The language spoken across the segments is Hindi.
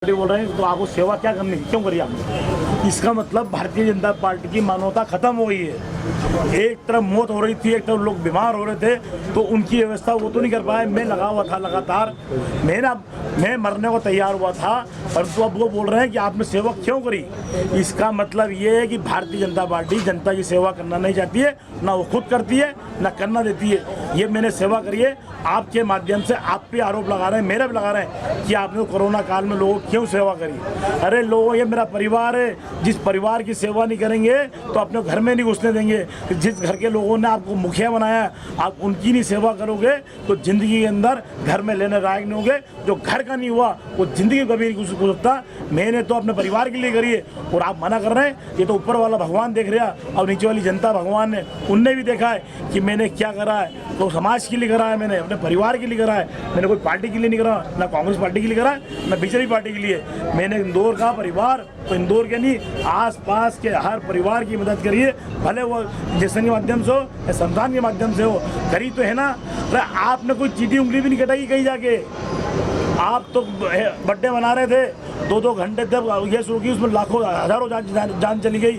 बोल रहे हैं तो आपको सेवा क्या करनी है, क्यों करी आपने? इसका मतलब भारतीय जनता पार्टी की मानवता खत्म हो गई है। एक तरफ मौत हो रही थी, एक तरफ लोग बीमार हो रहे थे, तो उनकी व्यवस्था वो तो नहीं कर पाए। मैं लगा हुआ था लगातार, मैं मरने को तैयार हुआ था, परंतु अब वो बोल रहे हैं कि आपने सेवा क्यों करी। इसका मतलब ये है कि भारतीय जनता पार्टी जनता की सेवा करना नहीं चाहती है, ना वो खुद करती है ना करना देती है। ये मैंने सेवा करी है, आपके माध्यम से आप पे आरोप लगा रहे हैं, मेरे भी लगा रहे हैं कि आपने कोरोना काल में लोगों की क्यों सेवा करी। अरे लोगों, ये मेरा परिवार है, जिस परिवार की सेवा नहीं करेंगे तो अपने घर में नहीं घुसने देंगे। जिस घर के लोगों ने आपको मुखिया बनाया, आप उनकी नहीं सेवा करोगे तो जिंदगी के अंदर घर में लेने लायक नहीं होंगे। जो घर का नहीं हुआ वो जिंदगी कभी नहीं घुस सकता। मैंने तो अपने परिवार के लिए करी है और आप मना कर रहे हैं। ये तो ऊपर वाला भगवान देख रहा है और नीचे वाली जनता भगवान ने, उनने भी देखा है कि मैंने क्या करा है। तो समाज के लिए करा है, मैंने अपने परिवार के लिए करा है, मैंने कोई पार्टी के लिए नहीं करा, ना कांग्रेस पार्टी के लिए करा है, ना बीजेपी पार्टी के लिए। मैंने इंदौर का परिवार, तो इंदौर के नहीं आसपास के हर परिवार की मदद करिए, भले वो जैसे के माध्यम से हो या संतान के माध्यम से हो, करी तो है ना। अरे आपने कोई चीटी उंगली भी नहीं कटाई कहीं जाके। आप तो बर्थडे मना रहे थे, 2-2 घंटे जब ये शुरू की उसमें लाखों हजारों जान चली गई।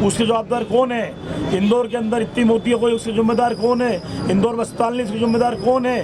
उसके जवाबदार कौन है? इंदौर के अंदर इतनी मौत कोई, उसके जिम्मेदार कौन है? इंदौर में अस्पताल नहीं, उसके जिम्मेदार कौन है?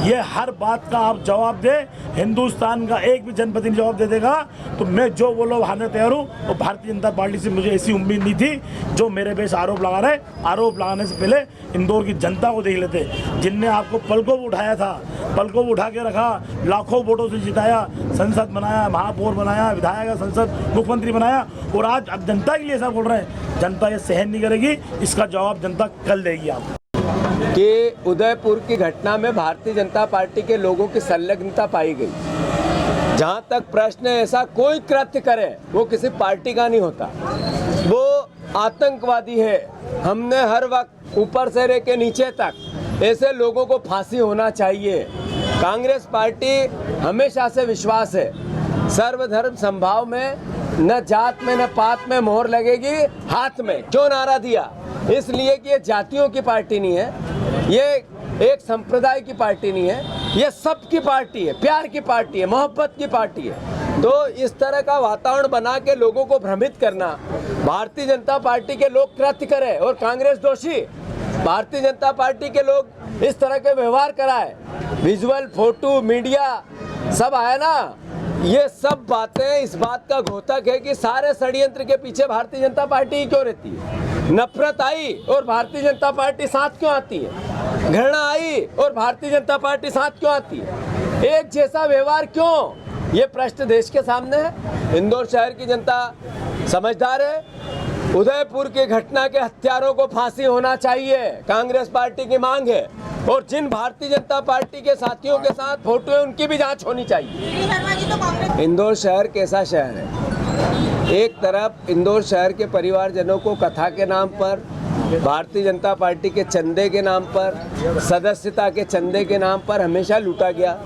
ये हर बात का आप जवाब दे। हिंदुस्तान का एक भी जनप्रतिनिधि जवाब दे देगा तो मैं जो बोलो हारने तैयार हूँ। और भारतीय जनता पार्टी से मुझे ऐसी उम्मीद नहीं थी जो मेरे पे आरोप लगा रहे। आरोप लगाने से पहले इंदौर की जनता को देख लेते, जिनने आपको पलकों पर उठाया था, पलकों पर उठा के रखा, लाखों वोटों से जिताया, संसद बनाया, महापौर बनाया, विधायक संसद मुख्यमंत्री बनाया, और आज अब जनता के लिए ऐसा बोल रहे हैं। जनता ये सहन नहीं करेगी, इसका जवाब जनता कल देगी आपको। कि उदयपुर की घटना में भारतीय जनता पार्टी के लोगों की संलग्नता पाई गई। जहाँ तक प्रश्न है, ऐसा कोई कृत्य करे वो किसी पार्टी का नहीं होता, वो आतंकवादी है। हमने हर वक्त ऊपर से लेके नीचे तक ऐसे लोगों को फांसी होना चाहिए। कांग्रेस पार्टी हमेशा से विश्वास है सर्वधर्म संभाव में, न जात में न पात में मोहर लगेगी हाथ में। क्यों नारा दिया? इसलिए कि ये जातियों की पार्टी नहीं है, ये एक संप्रदाय की पार्टी नहीं है, ये सबकी पार्टी है, प्यार की पार्टी है, मोहब्बत की पार्टी है। तो इस तरह का वातावरण बना के लोगों को भ्रमित करना, भारतीय जनता पार्टी के लोग कृत्य करें और कांग्रेस दोषी, भारतीय जनता पार्टी के लोग इस तरह के व्यवहार कराए, विजुअल फोटो मीडिया सब आया ना, ये सब बातें इस बात का घोतक है कि सारे षड्यंत्र के पीछे भारतीय जनता पार्टी ही क्यों रहती है। नफरत आई और भारतीय जनता पार्टी साथ क्यों आती है? घृणा आई और भारतीय जनता पार्टी साथ क्यों आती है? एक जैसा व्यवहार क्यों? ये प्रश्न देश के सामने है। इंदौर शहर की जनता समझदार है। उदयपुर की घटना के हत्यारों को फांसी होना चाहिए, कांग्रेस पार्टी की मांग है। और जिन भारतीय जनता पार्टी के साथियों के साथ फोटो है उनकी भी जांच होनी चाहिए। इंदौर शहर कैसा शहर है? एक तरफ इंदौर शहर के परिवारजनों को कथा के नाम पर, भारतीय जनता पार्टी के चंदे के नाम पर, सदस्यता के चंदे के नाम पर हमेशा लूटा गया।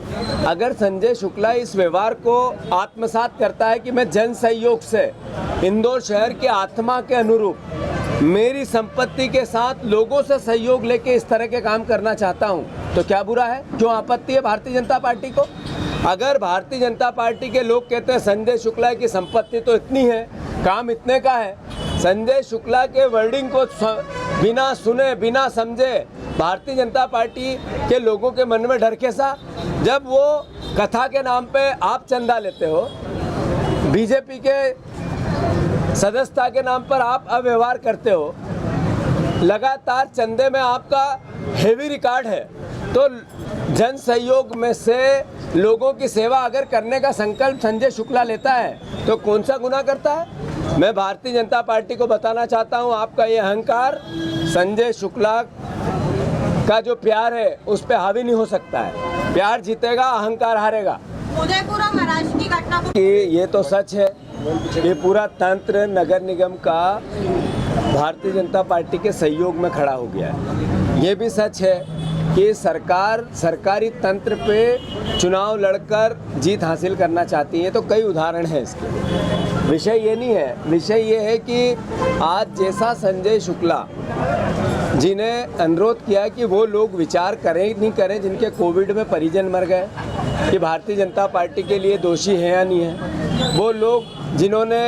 अगर संजय शुक्ला इस व्यवहार को आत्मसात करता है कि मैं जन सहयोग से इंदौर शहर के आत्मा के अनुरूप मेरी संपत्ति के साथ लोगों से सहयोग लेके इस तरह के काम करना चाहता हूं, तो क्या बुरा है? क्यों आपत्ति है भारतीय जनता पार्टी को? अगर भारतीय जनता पार्टी के लोग कहते हैं संजय शुक्ला की संपत्ति तो इतनी है, काम इतने का है, संजय शुक्ला के वर्डिंग को बिना सुने बिना समझे भारतीय जनता पार्टी के लोगों के मन में डर कैसा? जब वो कथा के नाम पे आप चंदा लेते हो, बीजेपी के सदस्यता के नाम पर आप अव्यवहार करते हो, लगातार चंदे में आपका हेवी रिकॉर्ड है, तो जन सहयोग में से लोगों की सेवा अगर करने का संकल्प संजय शुक्ला लेता है तो कौन सा गुनाह करता है? मैं भारतीय जनता पार्टी को बताना चाहता हूं, आपका ये अहंकार संजय शुक्ला का जो प्यार है उस पर हावी नहीं हो सकता है। प्यार जीतेगा, अहंकार हारेगा। उदयपुर और महाराष्ट्र की घटना कि ये तो सच है, ये पूरा तंत्र नगर निगम का भारतीय जनता पार्टी के सहयोग में खड़ा हो गया है। ये भी सच है कि सरकार सरकारी तंत्र पे चुनाव लड़कर जीत हासिल करना चाहती है। तो कई उदाहरण हैं इसके। विषय ये नहीं है, विषय ये है कि आज जैसा संजय शुक्ला जी ने अनुरोध किया कि वो लोग विचार करें नहीं करें जिनके कोविड में परिजन मर गए, कि भारतीय जनता पार्टी के लिए दोषी है या नहीं है। वो लोग जिन्होंने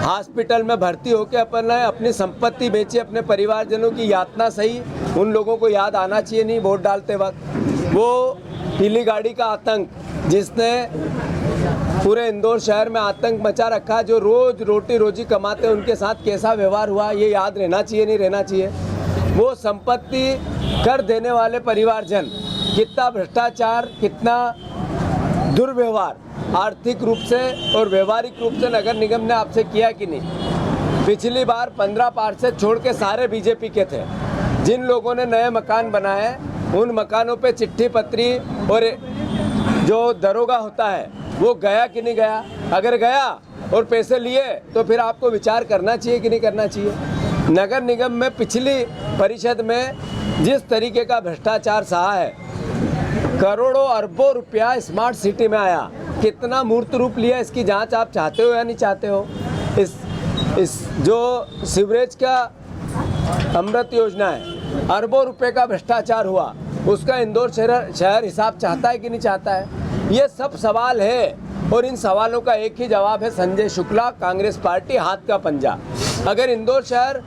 हॉस्पिटल में भर्ती होकर अपनी संपत्ति बेची, अपने परिवारजनों की यातना सही, उन लोगों को याद आना चाहिए नहीं वोट डालते वक्त। वो पीली गाड़ी का आतंक जिसने पूरे इंदौर शहर में आतंक मचा रखा, जो रोज रोटी रोजी कमाते हैं उनके साथ कैसा व्यवहार हुआ ये याद रहना चाहिए नहीं रहना चाहिए। वो संपत्ति कर देने वाले परिवारजन, कितना भ्रष्टाचार, कितना दुर्व्यवहार आर्थिक रूप से और व्यवहारिक रूप से नगर निगम ने आपसे किया कि नहीं। पिछली बार 15 पार्षद छोड़ के सारे बीजेपी के थे। जिन लोगों ने नए मकान बनाए उन मकानों पे चिट्ठी पत्री और जो दरोगा होता है वो गया कि नहीं गया। अगर गया और पैसे लिए तो फिर आपको विचार करना चाहिए कि नहीं करना चाहिए। नगर निगम में पिछली परिषद में जिस तरीके का भ्रष्टाचार सहा है, करोड़ों अरबों रुपया स्मार्ट सिटी में आया, कितना मूर्त रूप लिया इसकी जांच आप चाहते हो या नहीं चाहते हो। इस जो सीवरेज का अमृत योजना है, अरबों रुपए का भ्रष्टाचार हुआ, उसका इंदौर शहर हिसाब चाहता है कि नहीं चाहता है। ये सब सवाल है और इन सवालों का एक ही जवाब है, संजय शुक्ला, कांग्रेस पार्टी, हाथ का पंजा। अगर इंदौर शहर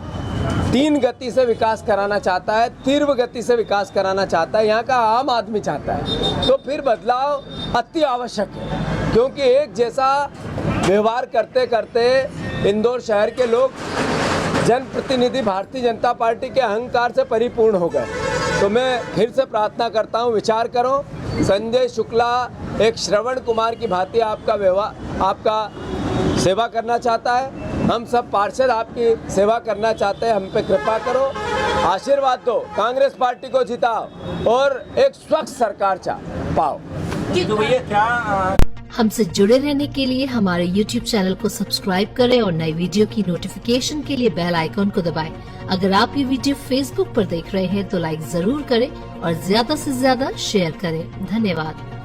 3 गति से विकास कराना चाहता है, तीव्र गति से विकास कराना चाहता है, यहाँ का आम आदमी चाहता है, तो फिर बदलाव अति आवश्यक है। क्योंकि एक जैसा व्यवहार करते करते इंदौर शहर के लोग, जनप्रतिनिधि भारतीय जनता पार्टी के अहंकार से परिपूर्ण हो गए। तो मैं फिर से प्रार्थना करता हूँ, विचार करो। संजय शुक्ला एक श्रवण कुमार की भांति आपका व्यवहार, आपका सेवा करना चाहता है। हम सब पार्षद आपकी सेवा करना चाहते हैं। हम पे कृपा करो, आशीर्वाद दो, कांग्रेस पार्टी को जिताओ और एक स्वच्छ सरकार पाओ। तो भैया क्या हमसे जुड़े रहने के लिए हमारे YouTube चैनल को सब्सक्राइब करें और नई वीडियो की नोटिफिकेशन के लिए बेल आइकॉन को दबाएं। अगर आप ये वीडियो Facebook पर देख रहे हैं तो लाइक जरूर करें और ज्यादा से ज्यादा शेयर करें। धन्यवाद।